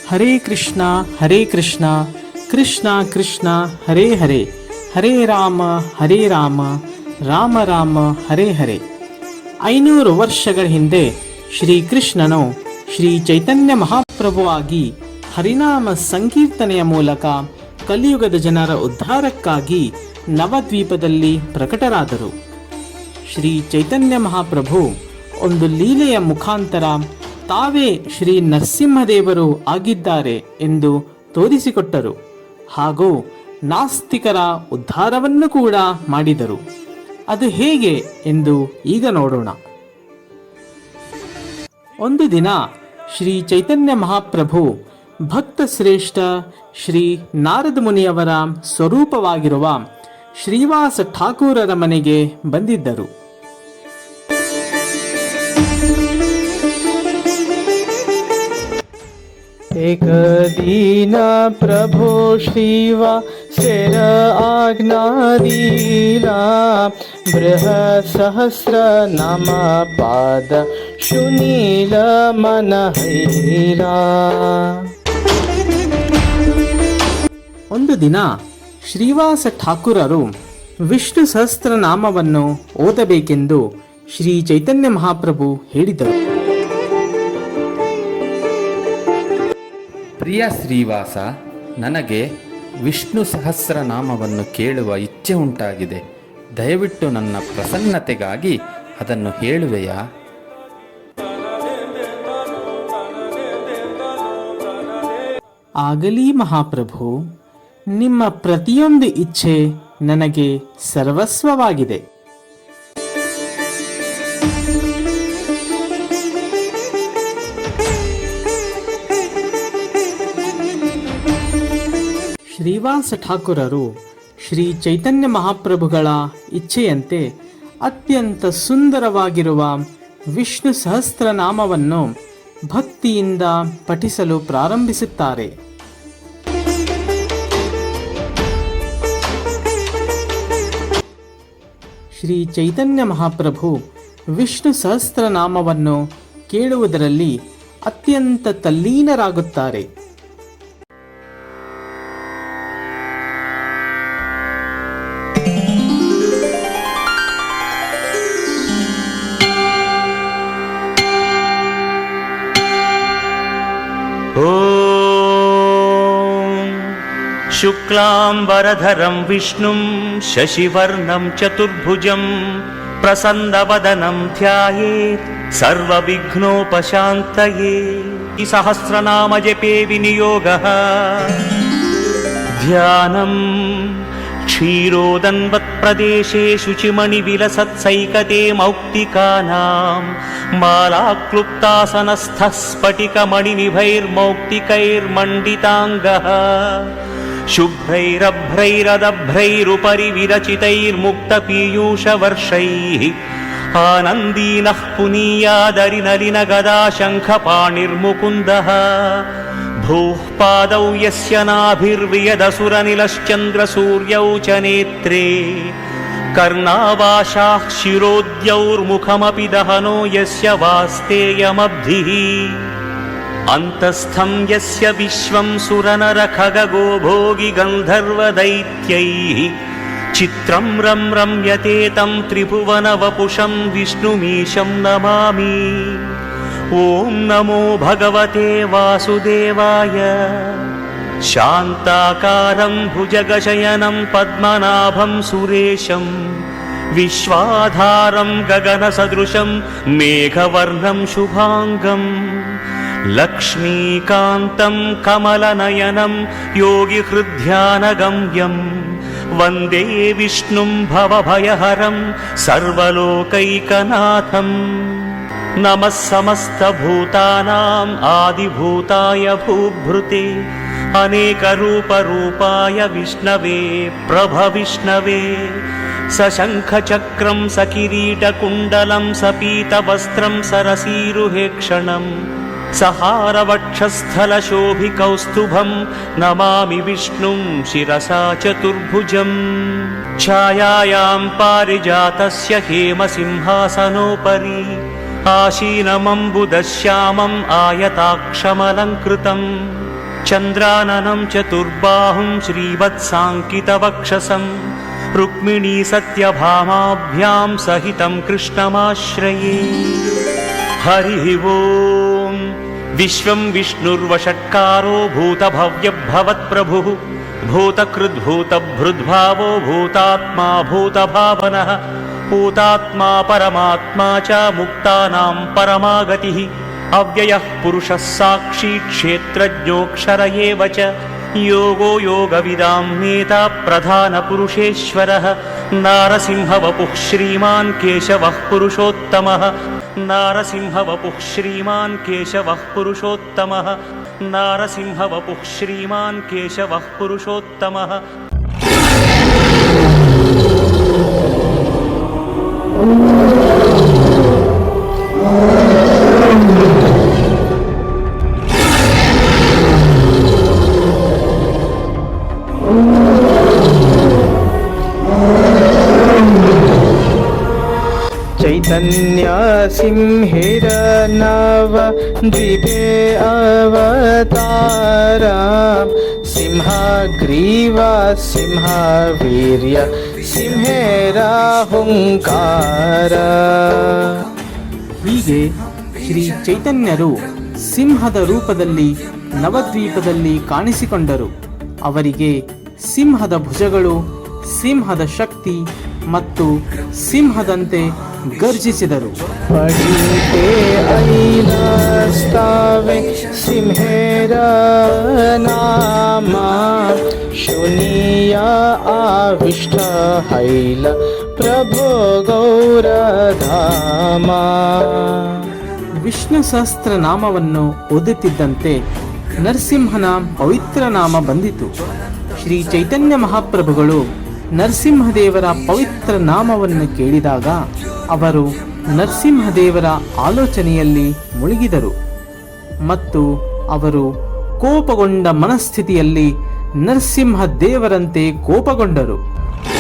ಹರೇ ಕೃಷ್ಣ ಕೃಷ್ಣ ಕೃಷ್ಣ ಹರೇ ಹರೇ ಹರೇ ರಾಮ ರಾಮ ರಾಮ ಹರೇ ಹರೇ. 500 ವರ್ಷಗಳ ಹಿಂದೆ ಶ್ರೀಕೃಷ್ಣನು ಶ್ರೀ ಚೈತನ್ಯ ಮಹಾಪ್ರಭುವಾಗಿ ಹರಿನಾಮ ಸಂಕೀರ್ತನೆಯ ಮೂಲಕ ಕಲಿಯುಗದ ಜನರ ಉದ್ಧಾರಕ್ಕಾಗಿ ನವದ್ವೀಪದಲ್ಲಿ ಪ್ರಕಟರಾದರು. ಶ್ರೀ ಚೈತನ್ಯ ಮಹಾಪ್ರಭು ಒಂದು ಲೀಲೆಯ ಮುಖಾಂತರ ತಾವೇ ಶ್ರೀ ನರಸಿಂಹದೇವರು ಆಗಿದ್ದಾರೆ ಎಂದು ತೋರಿಸಿಕೊಟ್ಟರು ಹಾಗೂ ನಾಸ್ತಿಕರ ಉದ್ಧಾರವನ್ನು ಕೂಡ ಮಾಡಿದರು. ಅದು ಹೇಗೆ ಎಂದು ಈಗ ನೋಡೋಣ. ಒಂದು ದಿನ ಶ್ರೀ ಚೈತನ್ಯ ಮಹಾಪ್ರಭು ಭಕ್ತ ಶ್ರೇಷ್ಠ ಶ್ರೀ ನಾರದ ಮುನಿಯವರ ಸ್ವರೂಪವಾಗಿರುವ ಶ್ರೀವಾಸ ಠಾಕೂರರ ಮನೆಗೆ ಬಂದಿದ್ದರು. ಏಕ ದೀನ ಪ್ರಭೋ ಶ್ರೀವಾಸರ ಆಜ್ಞಾದೀನಾ ಬೃಹತ್ ಸಹಸ್ರ ನಾಮ ಪಾದ ಶುನೀಲ ಮನಹೈರಾ. ಒಂದು ದಿನ ಶ್ರೀವಾಸ ಠಾಕೂರರು ವಿಷ್ಣು ಸಹಸ್ರನಾಮವನ್ನು ಓದಬೇಕೆಂದು ಶ್ರೀ ಚೈತನ್ಯ ಮಹಾಪ್ರಭು ಹೇಳಿದರು. ಪ್ರಿಯ ಶ್ರೀವಾಸ, ನನಗೆ ವಿಷ್ಣು ಸಹಸ್ರನಾಮವನ್ನು ಕೇಳುವ ಇಚ್ಛೆ ಉಂಟಾಗಿದೆ. ದಯವಿಟ್ಟು ನನ್ನ ಪ್ರಸನ್ನತೆಗಾಗಿ ಅದನ್ನು ಹೇಳುವೆಯಾ? ಆಗಲಿ ಮಹಾಪ್ರಭು, ನಿಮ್ಮ ಪ್ರತಿಯೊಂದು ಇಚ್ಛೆ ನನಗೆ ಸರ್ವಸ್ವವಾಗಿದೆ. ಶ್ರೀವಾಸ ಠಾಕೂರರು ಶ್ರೀ ಚೈತನ್ಯ ಮಹಾಪ್ರಭುಗಳ ಇಚ್ಛೆಯಂತೆ ಅತ್ಯಂತ ಸುಂದರವಾಗಿರುವ ವಿಷ್ಣು ಸಹಸ್ರನಾಮವನ್ನು ಭಕ್ತಿಯಿಂದ ಪಠಿಸಲು ಪ್ರಾರಂಭಿಸುತ್ತಾರೆ. ಶ್ರೀ ಚೈತನ್ಯ ಮಹಾಪ್ರಭು ವಿಷ್ಣು ಸಹಸ್ರನಾಮವನ್ನು ಕೇಳುವುದರಲ್ಲಿ ಅತ್ಯಂತ ತಲ್ಲೀನರಾಗುತ್ತಾರೆ. ಶುಕ್ಲಾಂಬರಧರಂ ವಿಷ್ಣುಂ ಶಶಿವರ್ಣಂ ಚತುರ್ಭುಜಂ ಪ್ರಸನ್ನವದನಂ ಧ್ಯಾಯೇತ್ ಸರ್ವವಿಘ್ನೋಪಶಾಂತಯೇ. ಸಹಸ್ರನಾಮ ಜಪೇ ವಿನಿಯೋಗಃ ಧ್ಯಾನಂ ಕ್ಷೀರೋದನ್ವತ್ ಪ್ರದೇಶೇ ಶುಚಿಮಣಿವಿಲಸತ್ಸೈಕತೆ ಮೌಕ್ತಿಕಾನಾಂ ಮಾಲಾಕ್ಲುಪ್ತಾಸನಸ್ಥಃ ಸ್ಫಟಿಕಮಣಿನಿಭೈರ್ಮೌಕ್ತಿಕೈರ್ಮಂಡಿತಾಂಗಃ ಶುಭ್ರೈರಭ್ರೈರದಭ್ರೈರುಪರಿ ವಿರಚಿತೈರ್ಮುಕ್ತಪೀಯೂಷವರ್ಷೈಃ ಆನಂದೀನಃ ಪುನೀಯಾದರಿನಲಿನ ಗದಾ ಶಂಖಪಾಣಿರ್ಮುಕುಂದಃ ಭೂಃ ಪಾದೌ ಯಸ್ಯ ನಾಭಿರ್ವಿಯದಸುರನಿಲಶ್ಚಂದ್ರಸೂರ್ಯೌ ಚ ನೇತ್ರೇ ಕರ್ಣಾವಾಶಾಃ ಶಿರೋದ್ಯೌರ್ಮುಖಮಪಿ ದಹನೋ ಯಸ್ಯ ವಾಸ್ತೇಯಮಬ್ಧಿಃ ಅಂತಸ್ಥಂ ಯಸ್ಯ ವಿಶ್ವಂ ಸುರನರ ಖಗಗೋ ಭೋಗಿ ಗಂಧರ್ವ ದೈತ್ಯೈಃ ಚಿತ್ರಂ ರಂ ರಮ್ಯತೆ ತಂ ತ್ರಿಭುವನ ವಪುಷಂ ವಿಷ್ಣುಮೀಶಂ ನಮಾಮಿ. ಓಂ ನಮೋ ಭಗವತೆ ವಾಸುದೇವಾಯ. ಶಾಂತಾಕಾರಂ ಭುಜಗಶಯನಂ ಪದ್ಮನಾಭಂ ಸುರೇಶಂ ವಿಶ್ವಾಧಾರಂ ಗಗನಸದೃಶಂ ಮೇಘವರ್ಣಂ ಶುಭಾಂಗಂ ಲಕ್ಷ್ಮೀಕಾಂತಂ ಕಮಲನಯನಂ ಯೋಗಿಹೃದ್ಧ್ಯಾನಗಮ್ಯಂ ವಂದೇ ವಿಷ್ಣುಂ ಭವಭಯಹರಂ ಸರ್ವಲೋಕೈಕನಾಥಂ. ನಮಃ ಸಮಸ್ತಭೂತಾನಾಂ ಆದಿಭೂತಾಯ ಭೂಭೃತೆ ಅನೇಕರೂಪರೂಪಾಯ ವಿಷ್ಣವೇ ಪ್ರಭವಿಷ್ಣವೇ. ಸಶಂಖಚಕ್ರಂ ಸಕಿರೀಟಕುಂಡಲಂ ಸಪೀತವಸ್ತ್ರಂ ಸರಸೀರುಹೇಕ್ಷಣಂ ಸಹಾರವಕ್ಷಸ್ಥಲಶೋಭಿಕೌಸ್ತುಭಂ ನಮಾಮಿ ವಿಷ್ಣುಂ ಶಿರಸಾ ಚತುರ್ಭುಜಂ. ಛಾಯಾಯಾಂ ಪಾರಿಜಾತಸ್ಯ ಹೇಮಸಿಂಹಾಸನೋಪರಿ ಆಶೀನಮಂಬುದಶ್ಯಾಮಂ ಆಯತಾಕ್ಷಮಲಂಕೃತಂ चन्द्राननं चतुर्बाहुं श्रीवत्साङ्कितवक्षसं रुक्मिणी सत्यभामाभ्यां सहितं कृष्णमाश्रये। हरिः ओम्। विश्वं विष्णुर्वषट्कारो भूतभव्यभवत्प्रभुः भूतकृद्भूतभृद्भावो भूतात्मा भूतभावनः भूतात्मा परमात्मा च मुक्तानां परमागतिः अव्ययः पुरुषः साक्षी क्षेत्रज्ञोऽक्षर एव च योगो योगविदां नेता प्रधानपुरुषेश्वरः नारसिंहवपुः श्रीमान् केशवः पुरुषोत्तमः नारसिंहवपुः श्रीमान् केशवः पुरुषोत्तमः नारसिंहवपुः श्रीमान् केशवः पुरुषोत्तमः। चैतन्य सिंहेर नव द्वीपे अवतार सिंहग्रीव सिंहवीर्य सिंहेर ಹುಂಕಾರ. ಹೀಗೆ ಶ್ರೀ ಚೈತನ್ಯರು ಸಿಂಹದ ರೂಪದಲ್ಲಿ ನವದ್ವೀಪದಲ್ಲಿ ಕಾಣಿಸಿಕೊಂಡರು. ಅವರಿಗೆ ಸಿಂಹದ ಭುಜಗಳು, ಸಿಂಹದ ಶಕ್ತಿ ಮತ್ತು ಸಿಂಹದಂತೆ ಗರ್ಜಿಸಿದರು. ಪಡಿತೆ ಐಲಸ್ತಾವೆ ಸಿಂಹೇರ ನಾಮ ಶುನಿಯ ಆವಿಷ್ಟ ಹೈಲ ಪ್ರಭೋ ಗೌರಧಾಮ. ವಿಷ್ಣು ಸಹಸ್ರ ನಾಮವನ್ನು ಓದುತ್ತಿದ್ದಂತೆ ನರಸಿಂಹನ ಪವಿತ್ರ ನಾಮ ಬಂದಿತು. ಶ್ರೀ ಚೈತನ್ಯ ಮಹಾಪ್ರಭುಗಳು ನರಸಿಂಹದೇವರ ಪವಿತ್ರ ನಾಮವನ್ನು ಕೇಳಿದಾಗ ಅವರು ನರಸಿಂಹದೇವರ ಆಲೋಚನೆಯಲ್ಲಿ ಮುಳುಗಿದರು ಮತ್ತು ಅವರು ಕೋಪಗೊಂಡ ಮನಸ್ಥಿತಿಯಲ್ಲಿ ನರಸಿಂಹದೇವರಂತೆ ಕೋಪಗೊಂಡರು.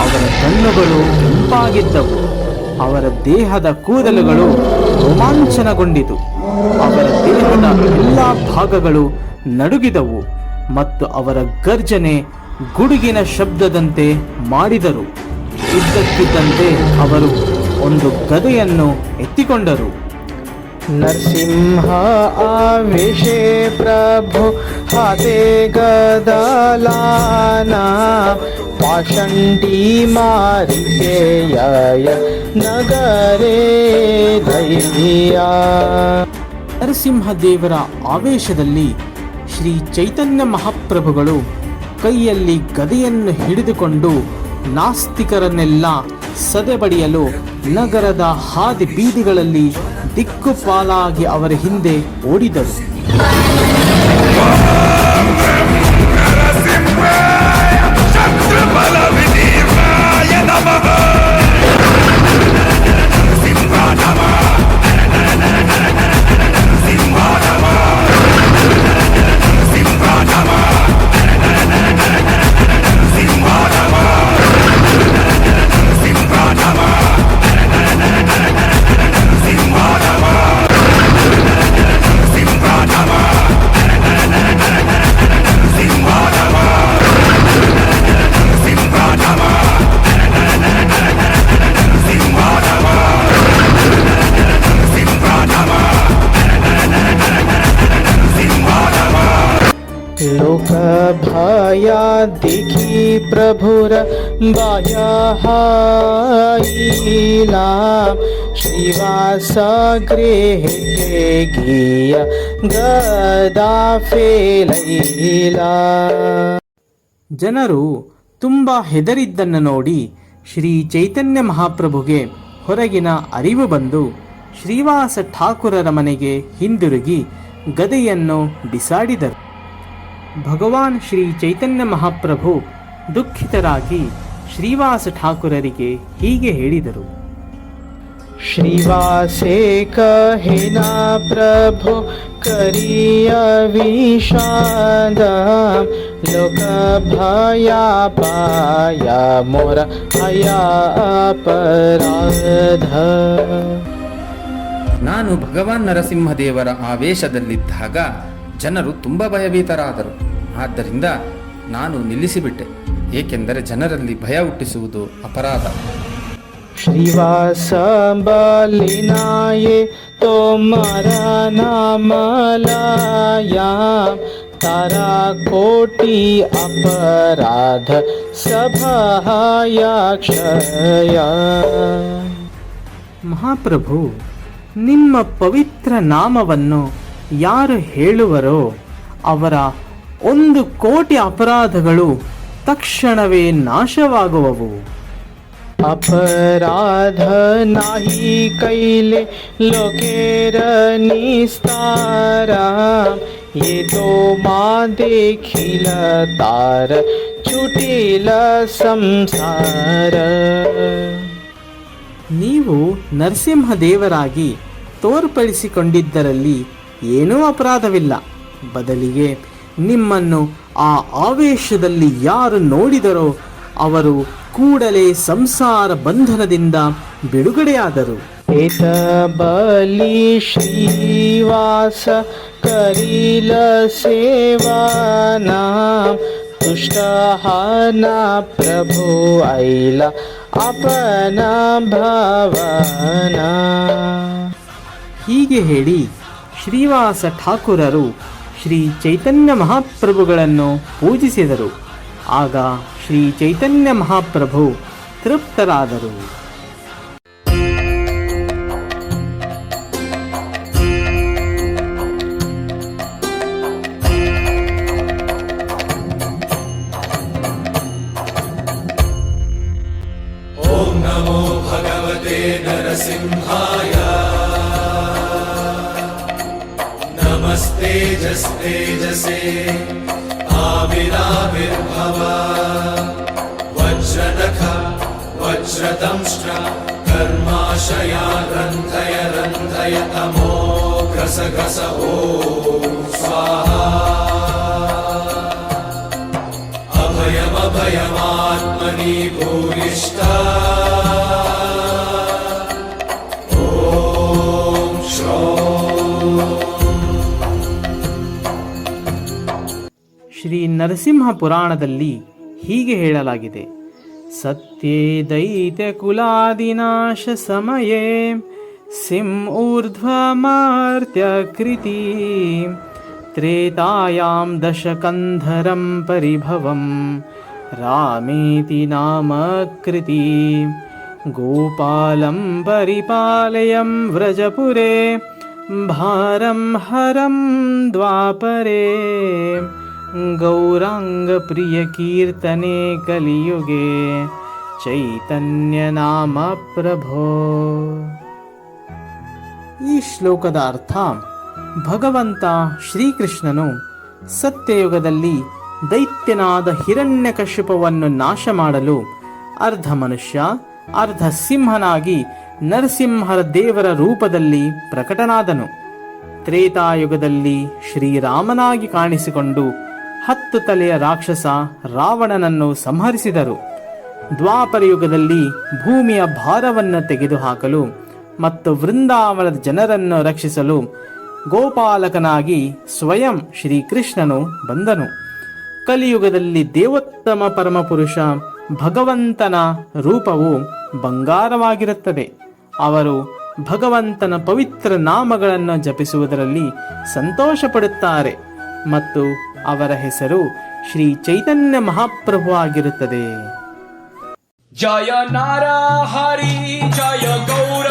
ಅವರ ಕಣ್ಣುಗಳು ಕೆಂಪಾಗಿದ್ದವು, ಅವರ ದೇಹದ ಕೂದಲುಗಳು ರೋಮಾಂಚನಗೊಂಡಿತು, ಅವರ ದೇಹದ ಎಲ್ಲ ಭಾಗಗಳು ನಡುಗಿದವು ಮತ್ತು ಅವರ ಗರ್ಜನೆ ಗುಡುಗಿನ ಶಬ್ದದಂತೆ ಮಾಡಿದರು. ಇದ್ದಕ್ಕಿದ್ದಂತೆ ಅವರು ಒಂದು ಗದೆಯನ್ನು ಎತ್ತಿಕೊಂಡರು. ನರಸಿಂಹ ಆವೇಶೆ ಪ್ರಭು ಹಾತೆ ಗದಲಾನ ಪಾಷಂಡಿ ಮಾರಿಕೆಯ ನಗರೇ ದೈಯ. ನರಸಿಂಹದೇವರ ಆವೇಶದಲ್ಲಿ ಶ್ರೀ ಚೈತನ್ಯ ಮಹಾಪ್ರಭುಗಳು ಕೈಯಲ್ಲಿ ಗದೆಯನ್ನು ಹಿಡಿದುಕೊಂಡು ನಾಸ್ತಿಕರನ್ನೆಲ್ಲ ಸದೆಬಡಿಯಲು ನಗರದ ಹಾದಿ ಬೀದಿಗಳಲ್ಲಿ ದಿಕ್ಕುಪಾಲಾಗಿ ಅವರ ಹಿಂದೆ ಓಡಿದರು. लोक भय देखी प्रभुर बाह्यला श्रीवास गृह गीय गदा फेलैला. ಜನರು ತುಂಬ ಹೆದರಿದ್ದನ್ನು ನೋಡಿ ಶ್ರೀ ಚೈತನ್ಯ ಮಹಾಪ್ರಭುಗೆ ಹೊರಗಿನ ಅರಿವು ಬಂದು ಶ್ರೀವಾಸ ಠಾಕುರರ ಮನೆಗೆ ಹಿಂದಿರುಗಿ ಗದೆಯನ್ನು ಬಿಸಾಡಿದರು. ಭಗವಾನ್ ಶ್ರೀ ಚೈತನ್ಯ ಮಹಾಪ್ರಭು ದುಃಖಿತರಾಗಿ ಶ್ರೀವಾಸ ಠಾಕುರರಿಗೆ ಹೀಗೆ ಹೇಳಿದರು. ಶ್ರೀವಾಸೇ ಕಹಿನ ಪ್ರಭು ಕರಿಯ ವಿಷಾದ ಲೋಕ ಭಯ ಪಾಯ ಮೋರ ಭಯ ಅಪರಾಧ. ನಾನು ಭಗವಾನ್ ನರಸಿಂಹದೇವರ ಆವೇಶದಲ್ಲಿದ್ದಾಗ ಜನರು ತುಂಬ ಭಯಭೀತರಾದರು. ಆದ್ದರಿಂದ ನಾನು ನಿಲ್ಲಿಸಿಬಿಟ್ಟೆ, ಏಕೆಂದರೆ ಜನರಲ್ಲಿ ಭಯ ಹುಟ್ಟಿಸುವುದು ಅಪರಾಧ. श्रीवास बलिनाये तो मारा नाम लाया, तारा कोटि अपराध सभाया क्षय. ಮಹಾಪ್ರಭು, ನಿಮ್ಮ ಪವಿತ್ರ ನಾಮವನ್ನು ಯಾರು ಹೇಳುವರೋ ಅವರ 1,000,000 ಅಪರಾಧಗಳು ತಕ್ಷಣವೇ ನಾಶವಾಗುವವು. अपराध नाही कैले लोकेर निस्तारा, ये तो माँ देखिल तार छुटिल ಸಂಸಾರ. ನೀವು ನರಸಿಂಹದೇವರಾಗಿ ತೋರ್ಪಡಿಸಿಕೊಂಡಿದ್ದರಲ್ಲಿ ಏನೂ ಅಪರಾಧವಿಲ್ಲ. ಬದಲಿಗೆ ನಿಮ್ಮನ್ನು ಆ ಆವೇಶದಲ್ಲಿ ಯಾರು ನೋಡಿದರೋ ಅವರು ಕೂಡಲೇ ಸಂಸಾರ ಬಂಧನದಿಂದ ಬಿಡುಗಡೆಯಾದರು. ಏತ ಬಲಿ ಶ್ರೀವಾಸ ಕರಿಲ ಸೇವಾನ, ತುಷ್ಟಹಾನ ಪ್ರಭು ಐಲ ಅಪನ ಭವನ. ಹೀಗೆ ಹೇಳಿ ಶ್ರೀವಾಸ ಠಾಕುರರು ಶ್ರೀ ಚೈತನ್ಯ ಮಹಾಪ್ರಭುಗಳನ್ನು ಪೂಜಿಸಿದರು. ಆಗ ಶ್ರೀ ಚೈತನ್ಯ ಮಹಾಪ್ರಭು ತೃಪ್ತರಾದರು. ಓಂ ನಮೋ ಭಗವತೆ ನರಸಿಂಹಾಯ, ನಮಸ್ತೇಜಸ್ತೇಜಸೇ आविराविर्भव, वज्रनख वज्रदंष्ट्र कर्माशया रन्धय रन्धय तमो ग्रस ग्रस ॐ स्वाहा. अभयमभयमात्मनि भूयिष्ठा ॐ श्रौं. ಶ್ರೀ ನರಸಿಂಹ ಪುರಾಣದಲ್ಲಿ ಹೀಗೆ ಹೇಳಲಾಗಿದೆ. ಸತ್ಯೇ ದೈತ್ಯ ಕುಲಾದಿನಾಶ ಸಮಯೇ ಸಿಂ ಊರ್ಧ್ವಮಾರ್ತ್ಯ ಕೃತಿ, ತ್ರೇತಾಯಾಂ ದಶಕಂಧರಂ ಪರಿಭವಂ ರಾಮೇತಿ ನಾಮ ಕೃತಿ, ಗೋಪಾಲಂ ಪರಿಪಾಲಯಂ ವ್ರಜಪುರೇ ಭಾರಂ ಹರಂ ದ್ವಾಪರೇ, ಗೌರಾಂಗ ಪ್ರಿಯ ಕೀರ್ತನೆ ಕಲಿಯುಗೆ ಚೈತನ್ಯ ನಾಮ ಪ್ರಭೋ. ಈ ಶ್ಲೋಕದ ಅರ್ಥ, ಭಗವಂತ ಶ್ರೀಕೃಷ್ಣನು ಸತ್ಯಯುಗದಲ್ಲಿ ದೈತ್ಯನಾದ ಹಿರಣ್ಯಕಶಿಪವನ್ನು ನಾಶ ಮಾಡಲು ಅರ್ಧ ಮನುಷ್ಯ ಅರ್ಧ ಸಿಂಹನಾಗಿ ನರಸಿಂಹರ ದೇವರ ರೂಪದಲ್ಲಿ ಪ್ರಕಟನಾದನು. ತ್ರೇತಾಯುಗದಲ್ಲಿ ಶ್ರೀರಾಮನಾಗಿ ಕಾಣಿಸಿಕೊಂಡು 10 ತಲೆಯ ರಾಕ್ಷಸ ರಾವಣನನ್ನು ಸಂಹರಿಸಿದರು. ದ್ವಾಪರಯುಗದಲ್ಲಿ ಭೂಮಿಯ ಭಾರವನ್ನು ತೆಗೆದುಹಾಕಲು ಮತ್ತು ವೃಂದಾವನದ ಜನರನ್ನು ರಕ್ಷಿಸಲು ಗೋಪಾಲಕನಾಗಿ ಸ್ವಯಂ ಶ್ರೀಕೃಷ್ಣನು ಬಂದನು. ಕಲಿಯುಗದಲ್ಲಿ ದೇವೋತ್ತಮ ಪರಮಪುರುಷ ಭಗವಂತನ ರೂಪವು ಬಂಗಾರವಾಗಿರುತ್ತದೆ. ಅವರು ಭಗವಂತನ ಪವಿತ್ರ ನಾಮಗಳನ್ನು ಜಪಿಸುವುದರಲ್ಲಿ ಸಂತೋಷ ಪಡುತ್ತಾರೆ ಮತ್ತು ಅವರ ಹೆಸರು ಶ್ರೀ ಚೈತನ್ಯ ಮಹಾಪ್ರಭು ಆಗಿರುತ್ತದೆ. ಜಯ ನರ ಹರಿ ಜಯ ಗೌರ